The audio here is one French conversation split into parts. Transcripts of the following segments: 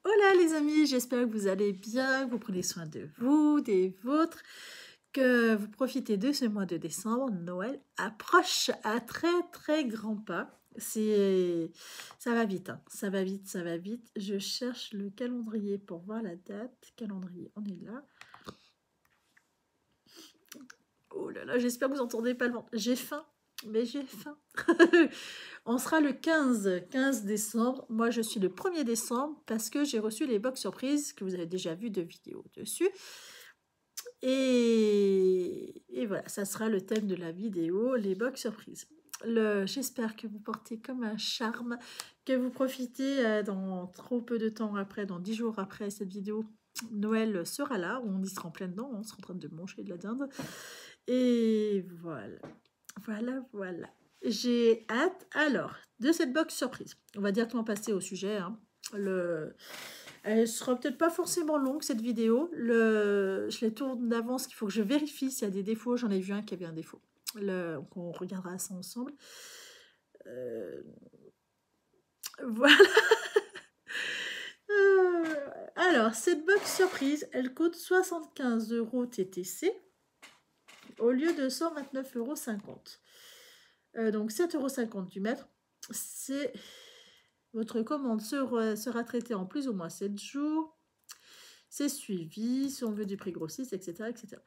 Hola les amis, j'espère que vous allez bien, que vous prenez soin de vous, des vôtres, que vous profitez de ce mois de décembre. Noël approche à très grands pas. Ça va vite, hein. Ça va vite, ça va vite. Je cherche le calendrier pour voir la date. Calendrier, on est là. Oh là là, j'espère que vous entendez pas le vent. J'ai faim, mais j'ai faim. On sera le 15 décembre. Moi, je suis le 1er décembre parce que j'ai reçu les box surprises que vous avez déjà vu de vidéos dessus. Et voilà, ça sera le thème de la vidéo, les box surprises. J'espère que vous portez comme un charme, que vous profitez dans trop peu de temps après, dans 10 jours après cette vidéo. Noël sera là, on y sera en plein dedans, on sera en train de manger de la dinde. Et voilà. J'ai hâte, alors, de cette box surprise. On va directement passer au sujet. Hein. Elle sera peut-être pas forcément longue, cette vidéo. Je les tourne d'avance, qu'il faut que je vérifie s'il y a des défauts. J'en ai vu un qui avait un défaut. Donc on regardera ça ensemble. Voilà. Alors, cette box surprise, elle coûte 75 € TTC au lieu de 129,50 €. Donc 7,50 € du mètre. Votre commande sera traitée en plus ou moins 7 jours. C'est suivi, si on veut du prix grossiste, etc. etc.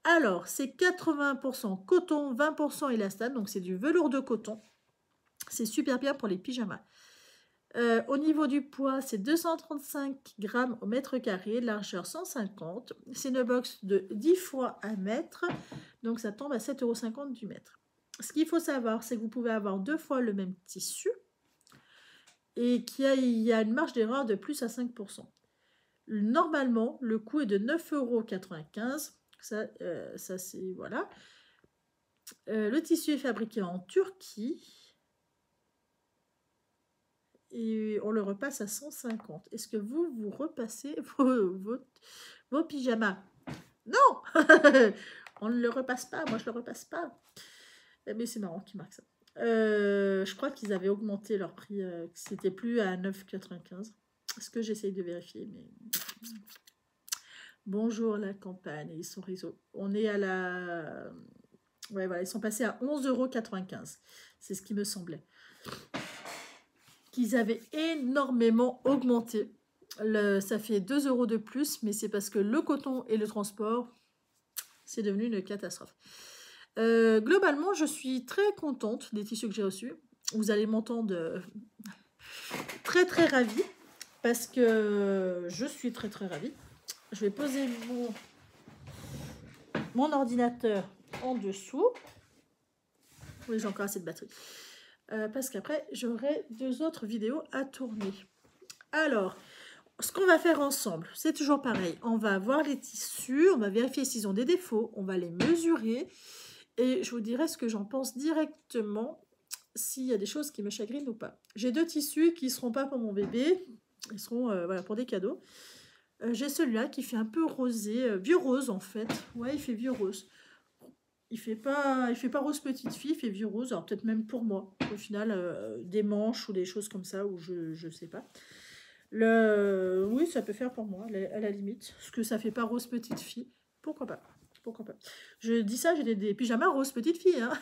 Alors, c'est 80% coton, 20% élastane, donc c'est du velours de coton. C'est super bien pour les pyjamas. Au niveau du poids, c'est 235 grammes au mètre carré, largeur 150. C'est une box de 10 fois 1 mètre, donc ça tombe à 7,50 € du mètre. Ce qu'il faut savoir, c'est que vous pouvez avoir 2 fois le même tissu et qu'il y a une marge d'erreur de plus à 5%. Normalement, le coût est de 9,95 €. Ça c'est... Voilà. Le tissu est fabriqué en Turquie. Et on le repasse à 150. Est-ce que vous repassez vos pyjamas? Non. On ne le repasse pas. Moi, je ne le repasse pas. Mais c'est marrant qu'ils marquent ça. Je crois qu'ils avaient augmenté leur prix. Que c'était plus à 9,95 €. Est-ce que j'essaye de vérifier? Mais... Bonjour la campagne et son réseau. On est à la... Ouais, voilà, ils sont passés à 11,95 €. C'est ce qui me semblait. Qu'ils avaient énormément augmenté. Ça fait 2 € de plus, mais c'est parce que le coton et le transport, c'est devenu une catastrophe. Globalement, je suis très contente des tissus que j'ai reçus. Vous allez m'entendre très ravie, parce que je suis très ravie. Je vais poser mon ordinateur en dessous. Oui, j'ai encore assez de batterie. Parce qu'après, j'aurai 2 autres vidéos à tourner. Alors, ce qu'on va faire ensemble, c'est toujours pareil. On va voir les tissus, on va vérifier s'ils ont des défauts, on va les mesurer et je vous dirai ce que j'en pense directement, s'il y a des choses qui me chagrinent ou pas. J'ai 2 tissus qui ne seront pas pour mon bébé, ils seront voilà, pour des cadeaux. J'ai celui-là qui fait un peu rosé, vieux rose en fait. Ouais, il fait vieux rose. Il fait pas rose petite fille, il fait vieux rose. Alors peut-être même pour moi, au final, des manches ou des choses comme ça, ou je sais pas. Oui, ça peut faire pour moi, à la limite. Parce que ça fait pas rose petite fille. Pourquoi pas? Pourquoi pas? Je dis ça, j'ai des pyjamas rose petite fille. Hein.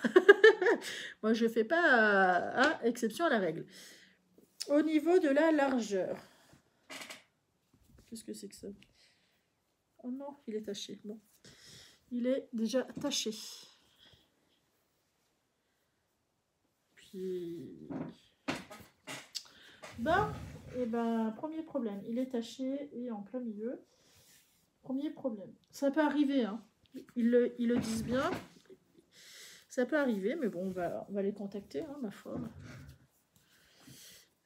Moi, je fais pas exception à la règle. Au niveau de la largeur. Qu'est-ce que c'est que ça? Oh non, il est taché. Bon. Il est déjà taché. Puis... Bon, et ben, premier problème. Il est taché et en plein milieu. Premier problème. Ça peut arriver, hein. Ils le disent bien. Ça peut arriver, mais bon, on va les contacter, hein, ma foi.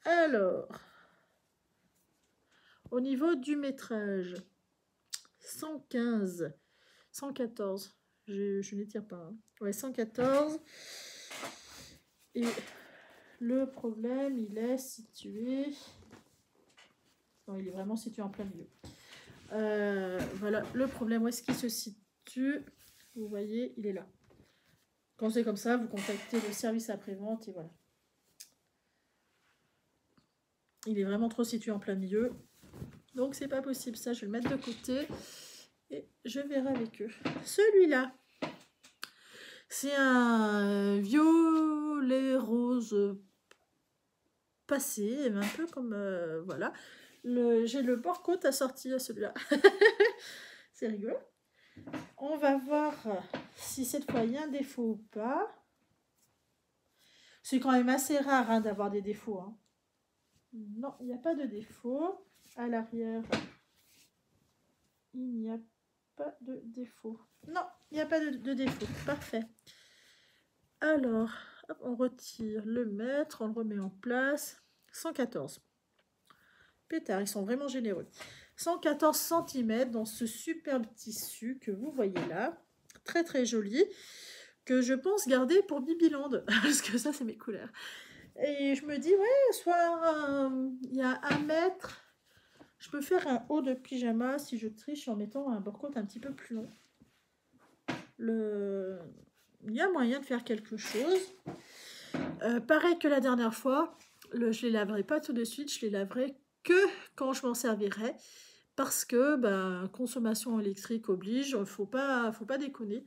Alors, au niveau du métrage, 115, 114, je n'étire pas. Hein. Ouais, 114. Et le problème, il est situé... Non, il est vraiment situé en plein milieu. Voilà, le problème, où est-ce qu'il se situe? Vous voyez, il est là. Quand c'est comme ça, vous contactez le service après-vente et voilà. Il est vraiment trop situé en plein milieu. Donc c'est pas possible, ça je vais le mettre de côté et je verrai avec eux. Celui-là, c'est un violet rose passé, un peu comme voilà. J'ai le bord-côte assorti à celui-là. C'est rigolo. On va voir si cette fois il y a un défaut ou pas. C'est quand même assez rare hein, d'avoir des défauts. Hein. Non, il n'y a pas de défaut. À l'arrière, il n'y a pas de défaut. Non, il n'y a pas de défaut. Parfait. Alors, hop, on retire le mètre, on le remet en place. 114. Pétard, ils sont vraiment généreux. 114 cm dans ce superbe tissu que vous voyez là. Très très joli. Que je pense garder pour Bibiland. Parce que ça, c'est mes couleurs. Et je me dis, ouais, soit il y a 1 mètre. Je peux faire un haut de pyjama si je triche en mettant un bord-côte un petit peu plus long. Il y a moyen de faire quelque chose. Pareil que la dernière fois, je les laverai pas tout de suite, je les laverai que quand je m'en servirai. Parce que consommation électrique oblige, faut pas déconner.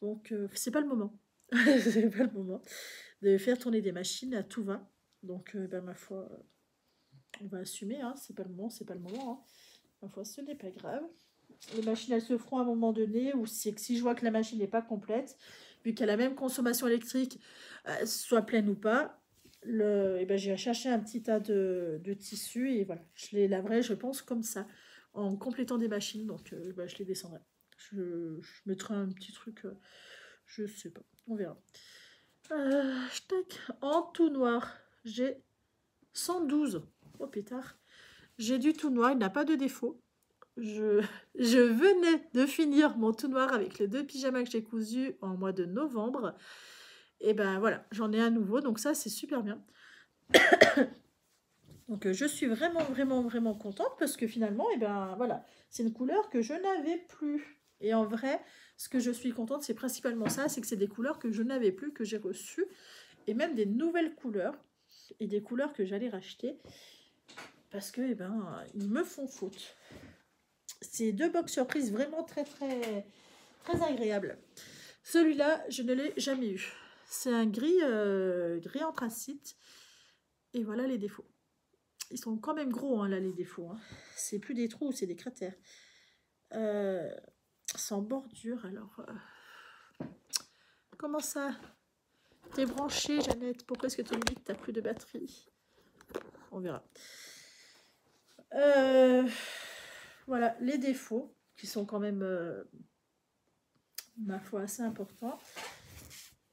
Donc c'est pas le moment. C'est pas le moment de faire tourner des machines à tout va. Donc ma foi, on va assumer, hein. C'est pas le moment, c'est pas le moment. Hein. Ma foi, ce n'est pas grave. Les machines, elles se feront à un moment donné, ou c'est que si je vois que la machine n'est pas complète, vu qu'elle a la même consommation électrique, soit pleine ou pas, j'irai chercher un petit tas de tissus et voilà, je les laverai, je pense, comme ça, en complétant des machines. Donc, je les descendrai. Je mettrai un petit truc, je sais pas, on verra. En tout noir, j'ai 112. Oh pétard. J'ai du tout noir, il n'a pas de défaut. Je venais de finir mon tout noir avec les 2 pyjamas que j'ai cousus en mois de novembre. Et ben voilà, j'en ai un nouveau, donc ça c'est super bien. Donc je suis vraiment, vraiment, vraiment contente parce que finalement, voilà, c'est une couleur que je n'avais plus. Et en vrai, ce que je suis contente, c'est principalement ça, c'est que c'est des couleurs que je n'avais plus, que j'ai reçues, et même des nouvelles couleurs, et des couleurs que j'allais racheter, parce que ils me font faute. C'est 2 box surprises vraiment très, très, très agréables. Celui-là, je ne l'ai jamais eu. C'est un gris anthracite. Et voilà les défauts. Ils sont quand même gros, hein, là, les défauts. Hein. C'est plus des trous, c'est des cratères. Sans bordure, alors... Comment ça? T'es branché, Jeannette. Pourquoi est-ce que tu me dis que t'as plus de batterie? On verra. Voilà, les défauts, qui sont quand même, ma foi, assez importants.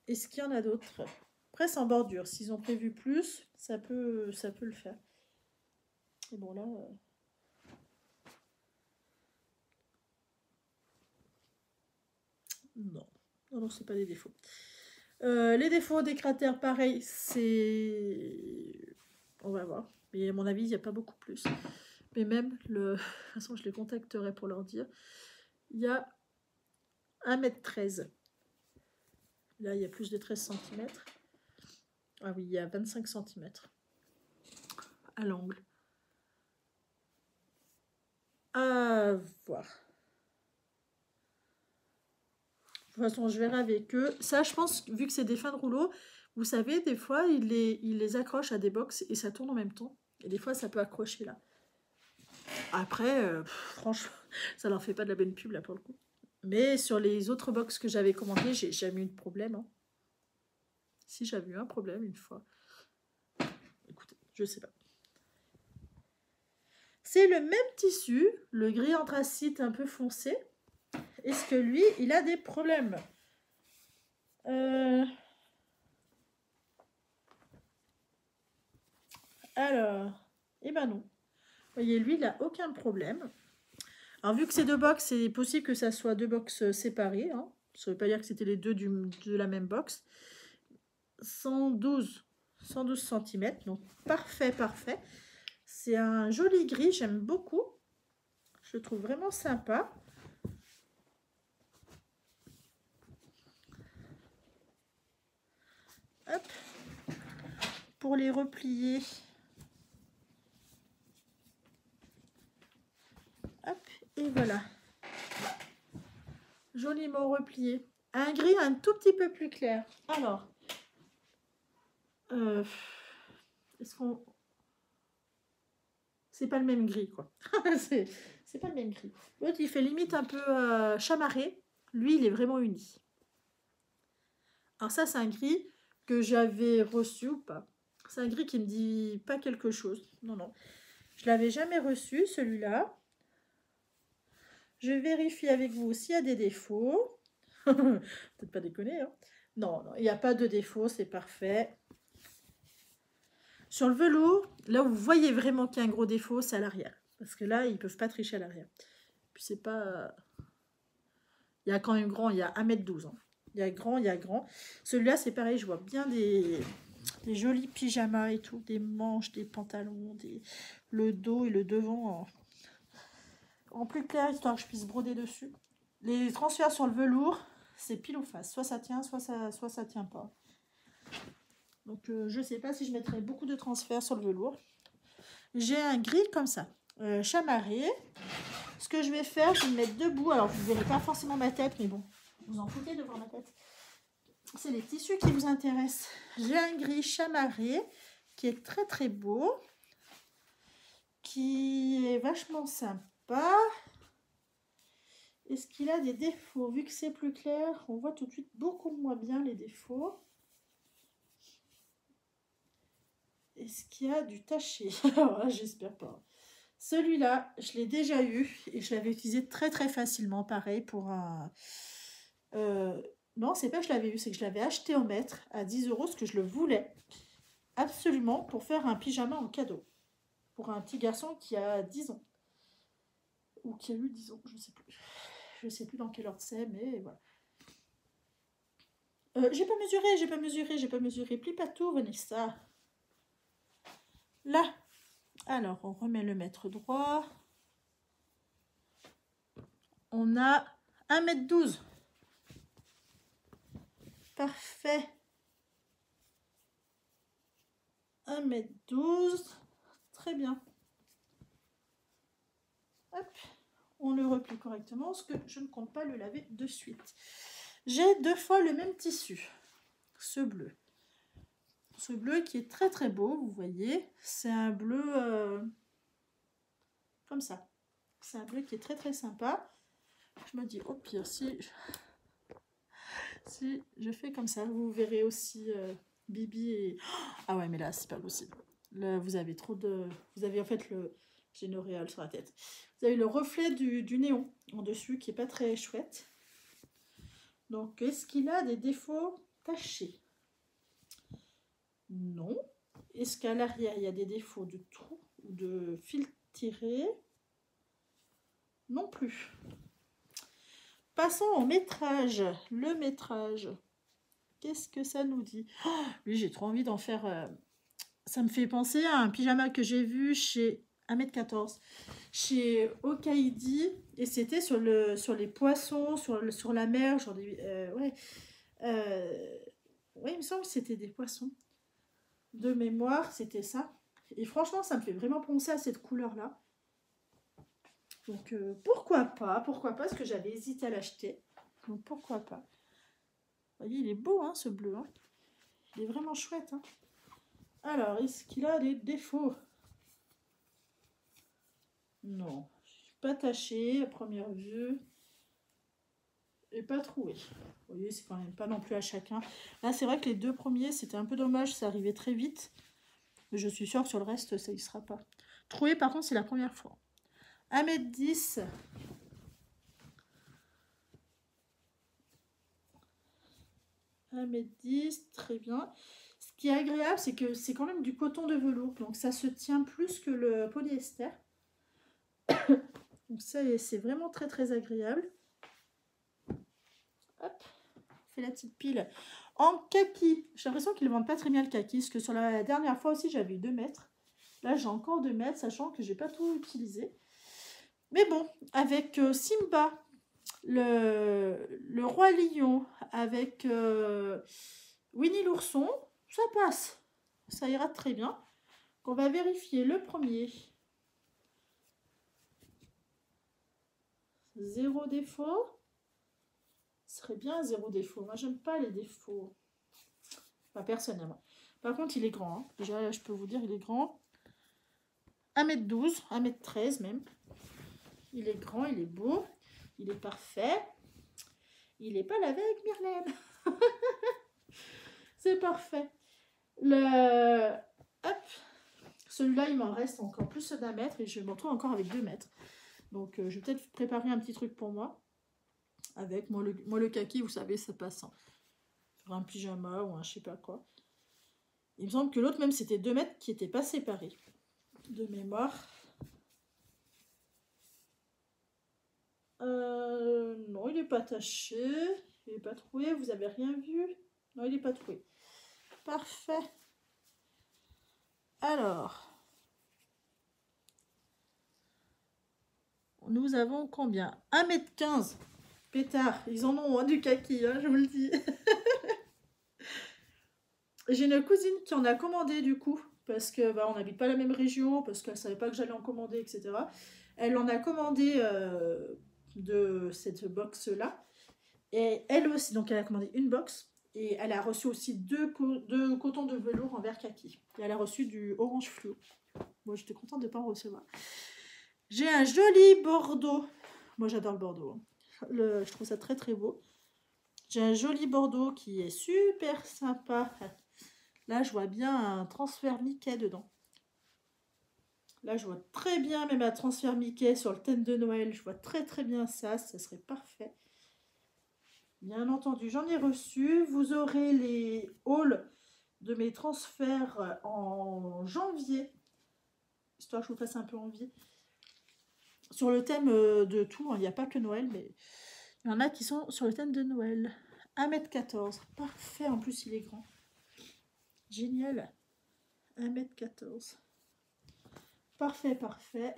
Est-ce qu'il y en a d'autres? Après, sans bordure. S'ils ont prévu plus, ça peut le faire. Et bon, là... Non. Non, c'est pas des défauts. Les défauts des cratères, pareil, c'est... On va voir. Mais à mon avis, il n'y a pas beaucoup plus. Mais même, de toute façon, je les contacterai pour leur dire. Il y a 1,13 m. Là, il y a plus de 13 cm. Ah oui, il y a 25 cm à l'angle. À voir. De toute façon, je verrai avec eux. Ça, je pense, vu que c'est des fins de rouleau, vous savez, des fois, ils les accrochent à des box et ça tourne en même temps. Et des fois, ça peut accrocher là. Après, franchement, ça leur fait pas de la bonne pub là pour le coup. Mais sur les autres box que j'avais commandées, j'ai jamais eu de problème. Hein. Si j'avais eu un problème une fois. Écoutez, je sais pas. C'est le même tissu, le gris anthracite un peu foncé. Est-ce que lui, il a des problèmes? Alors, eh ben non. Vous voyez, lui, il n'a aucun problème. Alors, vu que c'est 2 box, c'est possible que ça soit 2 box séparées. Hein. Ça ne veut pas dire que c'était les deux de la même box. 112 cm, donc parfait, parfait. C'est un joli gris, j'aime beaucoup. Je le trouve vraiment sympa. Hop. Pour les replier, Hop, et voilà. Joliment replié. Un gris un tout petit peu plus clair. Alors, est-ce qu'on... C'est pas le même gris, quoi. c'est pas le même gris. L'autre, il fait limite un peu chamarré. Lui, il est vraiment uni. Alors ça, c'est un gris que j'avais reçu ou pas. C'est un gris qui me dit pas quelque chose. Non, non. Je l'avais jamais reçu, celui-là. Je vérifie avec vous s'il y a des défauts. Peut-être pas déconner, hein. Non, non, il n'y a pas de défaut, c'est parfait. Sur le velours, là où vous voyez vraiment qu'il y a un gros défaut, c'est à l'arrière. Parce que là, ils ne peuvent pas tricher à l'arrière. Puis c'est pas... Il y a quand même grand, il y a 1,12 m. Hein. Il y a grand, il y a grand. Celui-là, c'est pareil, je vois bien des jolis pyjamas et tout. Des manches, des pantalons, le dos et le devant en plus clair, histoire que je puisse broder dessus. Les transferts sur le velours, c'est pile ou face. Soit ça tient, soit ça tient pas. Donc, je sais pas si je mettrai beaucoup de transferts sur le velours. J'ai un gris comme ça, chamarré. Ce que je vais faire, je vais me mettre debout. Alors, vous ne verrez pas forcément ma tête, mais bon, vous en foutez de voir ma tête. C'est les tissus qui vous intéressent. J'ai un gris chamarré qui est très très beau, qui est vachement sympa. Est-ce qu'il a des défauts? Vu que c'est plus clair, on voit tout de suite beaucoup moins bien les défauts. Est-ce qu'il y a du taché? J'espère pas. Celui-là, je l'ai déjà eu et je l'avais utilisé très très facilement. Pareil pour un... non, c'est pas que je l'avais eu, c'est que je l'avais acheté au mètre à 10 €, ce que je le voulais absolument pour faire un pyjama en cadeau. Pour un petit garçon qui a 10 ans. Ou qui a eu 10 ans, je sais plus. Je sais plus dans quel ordre c'est, mais voilà. J'ai pas mesuré. Plie pas tout, Vanessa. Là. Alors, on remet le mètre droit. On a 1,12 m. Parfait. 1,12 m. Très bien. Hop. On le replie correctement, parce que je ne compte pas le laver de suite. J'ai 2 fois le même tissu. Ce bleu. Ce bleu qui est très très beau, vous voyez. C'est un bleu comme ça. C'est un bleu qui est très très sympa. Je me dis, au pire, si je fais comme ça, vous verrez aussi Bibi et... Ah ouais, mais là, c'est pas possible. Là, vous avez trop de... Vous avez en fait le... J'ai une auréole sur la tête. Vous avez le reflet du néon en dessus qui est pas très chouette. Donc, est-ce qu'il a des défauts tachés? Non. Est-ce qu'à l'arrière, il y a des défauts de trous ou de fil tiré? Non plus. Passons au métrage. Le métrage. Qu'est-ce que ça nous dit? Oh, lui, j'ai trop envie d'en faire... Ça me fait penser à un pyjama que j'ai vu chez 1,14 m. Chez Okaidi. Et c'était sur les poissons, sur la mer. Genre des, ouais. Ouais, il me semble que c'était des poissons. De mémoire, c'était ça. Et franchement, ça me fait vraiment penser à cette couleur-là. Donc, pourquoi pas, parce que j'avais hésité à l'acheter. Donc, pourquoi pas. Vous voyez, il est beau, hein, ce bleu. Hein. Il est vraiment chouette. Hein. Alors, est-ce qu'il a des défauts? Non. Pas taché à première vue. Et pas trouvé. Vous voyez, c'est quand même pas non plus à chacun. Là, c'est vrai que les 2 premiers, c'était un peu dommage. Ça arrivait très vite. Mais je suis sûre que sur le reste, ça y sera pas. Trouvé, par contre, c'est la première fois. 1,10 m. 1,10 m, très bien. Ce qui est agréable, c'est que c'est quand même du coton de velours. Donc, ça se tient plus que le polyester. Donc, ça, c'est vraiment très, très agréable. Hop, on fait la petite pile. En kaki, j'ai l'impression qu'ils ne vendent pas très bien le kaki. Parce que sur la dernière fois aussi, j'avais eu 2 mètres. Là, j'ai encore 2 mètres, sachant que je n'ai pas tout utilisé. Mais bon, avec Simba, le roi lion, avec Winnie l'ourson, ça passe. Ça ira très bien. On va vérifier le premier. 0 défaut. Ce serait bien 0 défaut. Moi, j'aime pas les défauts. Pas personnellement. Par contre, il est grand. Hein. Déjà, là, je peux vous dire, il est grand. 1m12, 1m13 même. Il est grand, il est beau. Il est parfait. Il n'est pas lavé avec Myrlène. C'est parfait. Hop. Celui-là, il m'en reste encore plus d'1 mètre. Et je me retrouve encore avec 2 mètres. Donc, je vais peut-être préparer un petit truc pour moi. Avec moi le kaki, vous savez, ça passe. Hein. Sur un pyjama ou un je sais pas quoi. Il me semble que l'autre, même, c'était 2 mètres qui n'étaient pas séparés. De mémoire. Non, il n'est pas taché. Il n'est pas troué. Vous avez rien vu? Non, il n'est pas troué. Parfait. Alors. Nous avons combien? 1m15. Pétard. Ils en ont du kaki, hein, je vous le dis. J'ai une cousine qui en a commandé du coup. Parce que on n'habite pas la même région. Parce qu'elle ne savait pas que j'allais en commander, etc. Elle en a commandé de cette box-là. Et elle aussi, donc elle a commandé une box. Et elle a reçu aussi deux cotons de velours en vert kaki. Et elle a reçu du orange fluo. Moi, j'étais contente de ne pas en recevoir. J'ai un joli bordeaux. Moi, j'adore le bordeaux. Hein. Je trouve ça très, très beau. J'ai un joli bordeaux qui est super sympa. Là, je vois bien un transfert Mickey dedans. Là, je vois très bien même un transfert Mickey sur le thème de Noël. Je vois très, très bien ça. Ça serait parfait. Bien entendu, j'en ai reçu. Vous aurez les hauls de mes transferts en janvier. Histoire que je vous fasse un peu envie. Sur le thème de tout, hein. Il n'y a pas que Noël, mais il y en a qui sont sur le thème de Noël. 1m14. Parfait, en plus il est grand. Génial. 1m14. Parfait, parfait.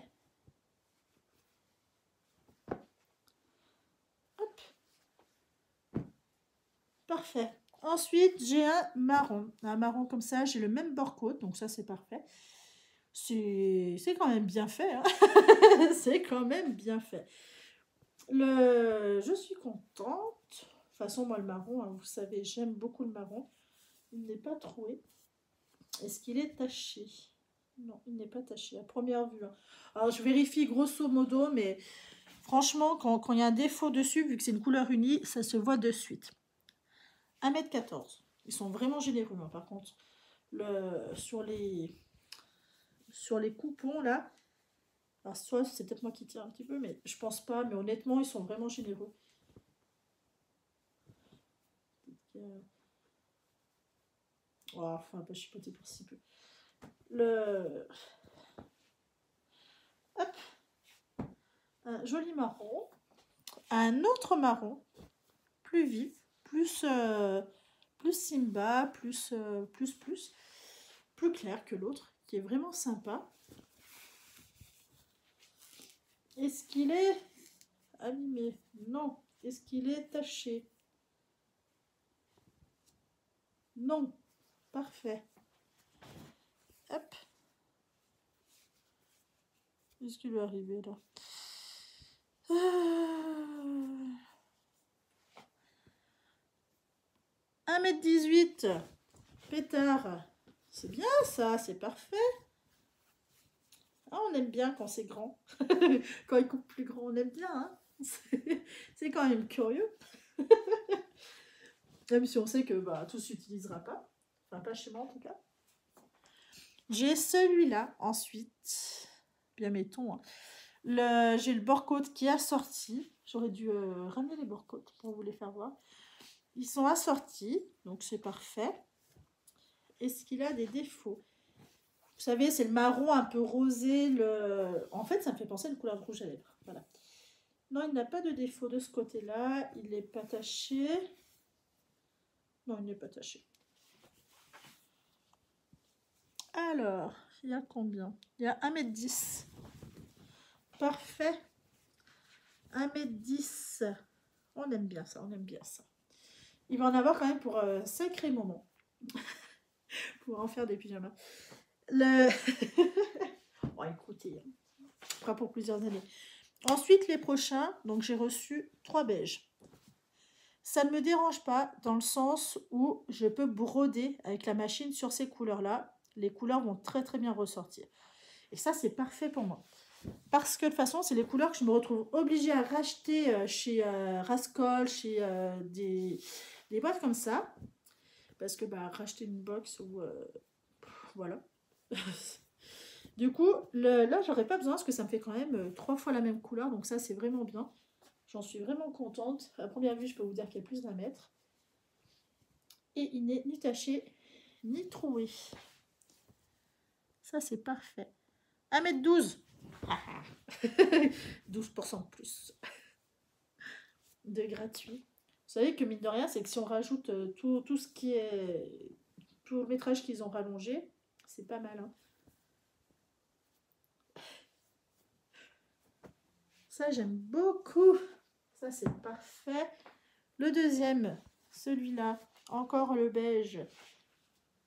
Hop. Parfait. Ensuite, j'ai un marron. Un marron comme ça, j'ai le même bord-côte, donc ça c'est parfait. C'est quand même bien fait. Hein. C'est quand même bien fait. Je suis contente. De toute façon, moi, le marron, hein, vous savez, j'aime beaucoup le marron. Il n'est pas troué. Est-ce qu'il est taché? Non, il n'est pas taché à première vue. Hein. Alors, je vérifie grosso modo, mais franchement, quand il y a un défaut dessus, vu que c'est une couleur unie, ça se voit de suite. 1m14. Ils sont vraiment généreux, hein, par contre. Sur les coupons, là, alors soit c'est peut-être moi qui tire un petit peu, mais je pense pas. Mais honnêtement, ils sont vraiment généreux. Oh, enfin, pas chipoter pour si peu. Hop. Un joli marron. Un autre marron. Plus vif. Plus Simba. Plus clair que l'autre. Qui est vraiment sympa. Est-ce qu'il est abîmé? Non. Est-ce qu'il est taché? Non. Parfait. Hop. Qu'est-ce qui lui est arrivé là? 1m18. Pétard. C'est bien ça, c'est parfait. Ah, on aime bien quand c'est grand. Quand il coupe plus grand, on aime bien. Hein. C'est quand même curieux. Même si on sait que tout ne s'utilisera pas. Enfin, pas chez moi en tout cas. J'ai celui-là ensuite. Bien mettons. Hein. J'ai le bord-côte qui est assorti. J'aurais dû ramener les bord-côtes pour vous les faire voir. Ils sont assortis, donc c'est parfait. Est-ce qu'il a des défauts? Vous savez, c'est le marron un peu rosé. En fait, ça me fait penser à une couleur de rouge à lèvres. Voilà. Non, il n'a pas de défaut de ce côté-là. Il n'est pas taché. Non, il n'est pas taché. Alors, il y a combien? Il y a 1m10. Parfait. 1m10. On aime bien ça, on aime bien ça. Il va en avoir quand même pour un sacré moment. Pour en faire des pyjamas. Bon, écoutez, ce sera pour plusieurs années. Ensuite, les prochains, donc j'ai reçu 3 beiges. Ça ne me dérange pas dans le sens où je peux broder avec la machine sur ces couleurs-là. Les couleurs vont très très bien ressortir. Et ça, c'est parfait pour moi. Parce que de toute façon, c'est les couleurs que je me retrouve obligée à racheter chez Rascol, chez des boîtes comme ça. Parce que racheter une box ou... voilà. Du coup, là, j'aurais pas besoin parce que ça me fait quand même 3 fois la même couleur. Donc ça, c'est vraiment bien. J'en suis vraiment contente. À première vue, je peux vous dire qu'il y a plus d'un mètre. Et il n'est ni taché, ni troué. Ça, c'est parfait. 1,12 m. 12% de plus. De gratuit. Vous savez que mine de rien, c'est que si on rajoute tout ce qui est... tout le métrage qu'ils ont rallongé, c'est pas mal. Hein. Ça, j'aime beaucoup. Ça, c'est parfait. Le deuxième, celui-là, encore le beige.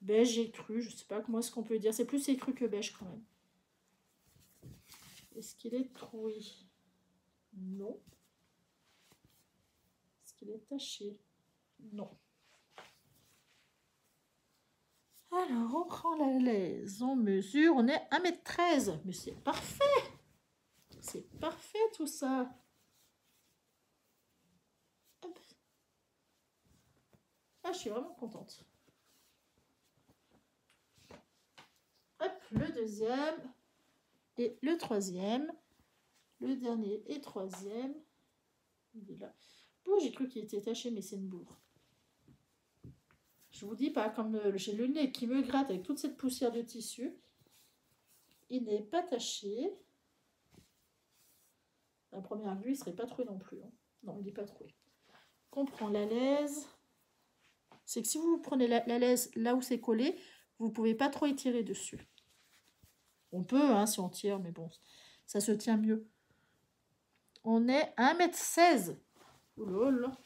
Beige écru, je sais pas comment est-ce qu'on peut dire. C'est plus écru que beige quand même. Est-ce qu'il est troué? Non. Est-ce qu'il est taché? Non. Alors, on prend la laise, on mesure, on est 1,13 m. Mais c'est parfait. C'est parfait tout ça. Hop. Ah, je suis vraiment contente. Hop, le deuxième et le troisième. Le dernier et troisième. Il est là. Bon, j'ai cru qu'il était taché, mais c'est une bourre. Je vous dis pas, comme j'ai le nez qui me gratte avec toute cette poussière de tissu. Il n'est pas taché. À première vue, il ne serait pas troué non plus. Hein. Non, il n'est pas troué. On prend la laise. C'est que si vous prenez la laise là où c'est collé, vous ne pouvez pas trop étirer dessus. On peut, hein, si on tire, mais bon, ça se tient mieux. On est à 1,16 m. Oh là là.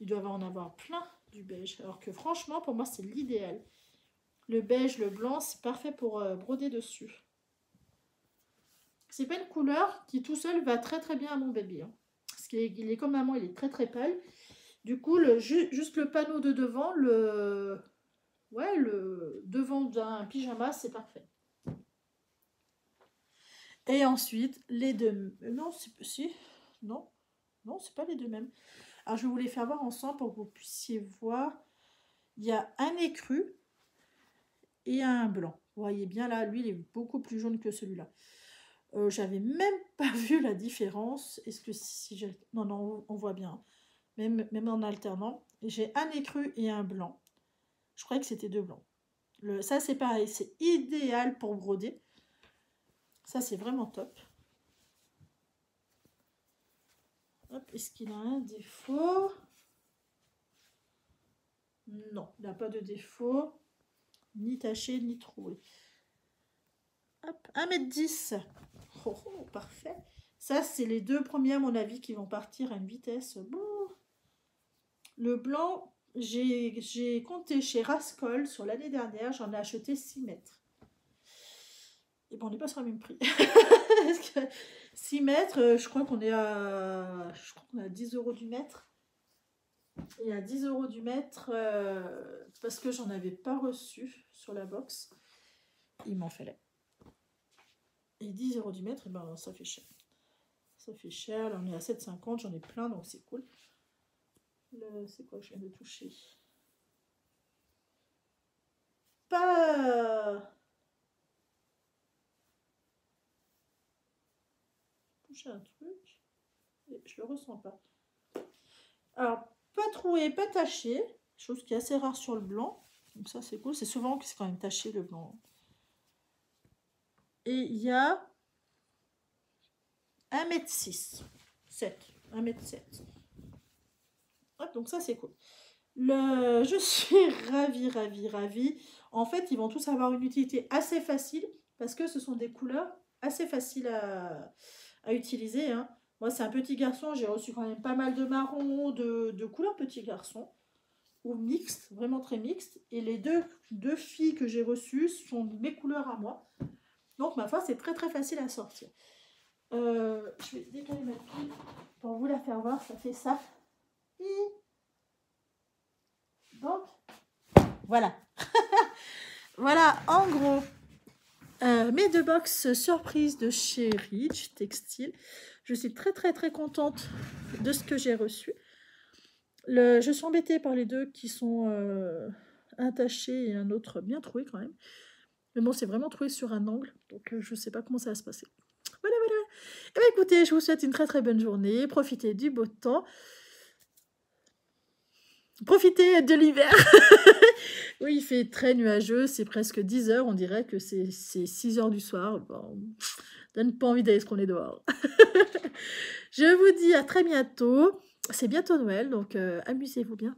Ils doivent en avoir plein du beige. Alors que franchement, pour moi, c'est l'idéal. Le beige, le blanc, c'est parfait pour broder dessus. C'est pas une couleur qui tout seul va très très bien à mon bébé. Hein. Parce qu'il est comme maman, il est très très pâle. Du coup, juste le panneau de devant, le devant d'un pyjama, c'est parfait. Et ensuite, les deux... Non, si. Non, c'est pas les deux mêmes. Alors, je vais vous les faire voir ensemble pour que vous puissiez voir. Il y a un écru et un blanc. Vous voyez bien là, lui, il est beaucoup plus jaune que celui-là. J'avais même pas vu la différence. Est-ce que si j'ai... Non, on voit bien. Même en alternant. J'ai un écru et un blanc. Je croyais que c'était deux blancs. Ça, c'est pareil. C'est idéal pour broder. Ça, c'est vraiment top. Est-ce qu'il a un défaut? Non, il n'a pas de défaut. Ni taché, ni troué. Hop, 1,10 m. Oh, parfait. Ça, c'est les deux premiers, à mon avis, qui vont partir à une vitesse. Bon. Le blanc, j'ai compté chez Rascol sur l'année dernière. J'en ai acheté 6 mètres. Et bon, on n'est pas sur le même prix. 6 mètres, je crois qu'on est à 10 € du mètre. Et à 10 € du mètre, parce que j'en avais pas reçu sur la box, il m'en fallait. Et 10 € du mètre, et ben, ça fait cher. Ça fait cher, là on est à 7,50, j'en ai plein, donc c'est cool. C'est quoi que je viens de toucher? Pas... Toucher un truc, et je le ressens pas. Alors, pas troué, pas taché, chose qui est assez rare sur le blanc. Donc ça c'est cool, c'est souvent que c'est quand même taché le blanc. Et il y a 1,6 m, 1,7 m. Hop, donc ça c'est cool. Je suis ravie. En fait, ils vont tous avoir une utilité assez facile parce que ce sont des couleurs assez faciles à utiliser. Hein. Moi, c'est un petit garçon, j'ai reçu quand même pas mal de marron, de couleurs petit garçon, ou mixte, vraiment très mixte. Et les deux filles que j'ai reçues sont mes couleurs à moi. Donc, ma foi, c'est très très facile à sortir. Je vais décaler ma pile pour vous la faire voir. Ça fait ça. Donc, voilà. Voilà, en gros, mes 2 box surprises de chez Rich Textile. Je suis très, très, très contente de ce que j'ai reçu. Je suis embêtée par les 2 qui sont attachés et un autre bien troué quand même. Mais bon, c'est vraiment troué sur un angle, donc je ne sais pas comment ça va se passer. Voilà, voilà. Et bien, écoutez, je vous souhaite une très très bonne journée. Profitez du beau temps. Profitez de l'hiver. Oui, il fait très nuageux, c'est presque 10 heures, on dirait que c'est 6 heures du soir. Bon, donne pas envie d'aller se promener dehors. Je vous dis à très bientôt. C'est bientôt Noël, donc amusez-vous bien.